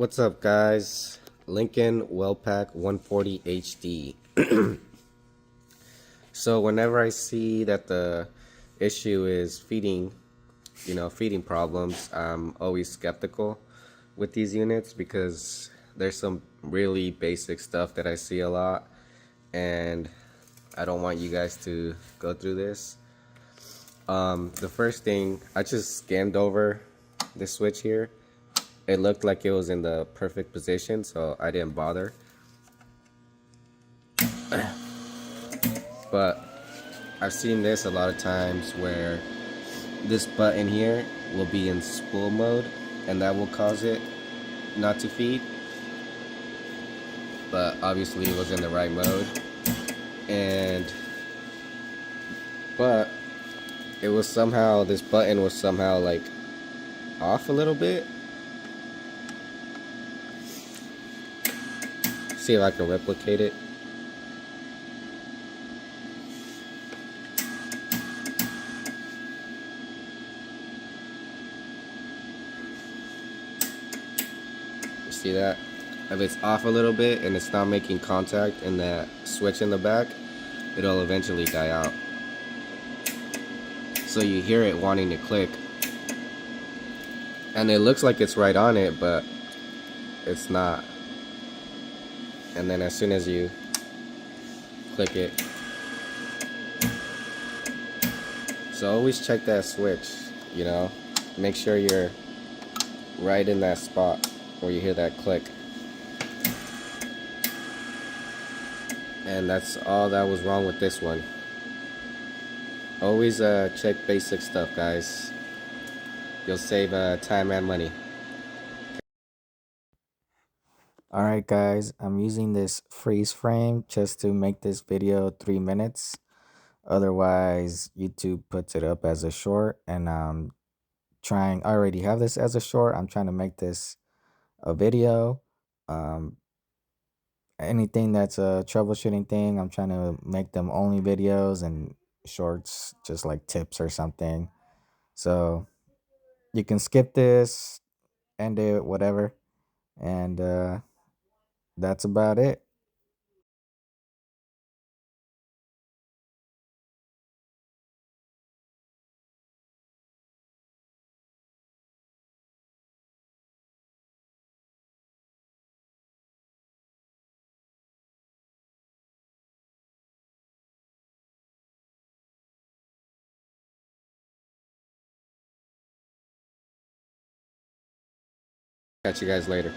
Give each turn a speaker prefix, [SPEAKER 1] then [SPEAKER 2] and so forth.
[SPEAKER 1] What's up, guys? Lincoln Weld-Pak 140 HD. So whenever I see that the issue is feeding problems, I'm always skeptical with these units because there's some really basic stuff that I see a lot, and I don't want you guys to go through this. The first thing, I just scanned over the switch here. It looked like it was in the perfect position, so I didn't bother. But I've seen this a lot of times where this button here will be in spool mode, and that will cause it not to feed. But obviously it was in the right mode, but it was somehow, this button was somehow like off a little bit. See if I can replicate it. See that? If it's off a little bit and it's not making contact in that switch in the back, it'll eventually die out. So you hear it wanting to click, and it looks like it's right on it, but it's not. And then as soon as you click it, so always check that switch, make sure you're right in that spot where you hear that click. And that's all that was wrong with this one. Always check basic stuff, guys. You'll save time and money.
[SPEAKER 2] Alright guys, I'm using this freeze frame just to make this video 3 minutes. Otherwise, YouTube puts it up as a short, and I already have this as a short. I'm trying to make this a video. Um, Anything that's a troubleshooting thing, I'm trying to make them only videos, and shorts just like tips or something. So you can skip this, end it, whatever. And that's about it.
[SPEAKER 1] Catch you guys later.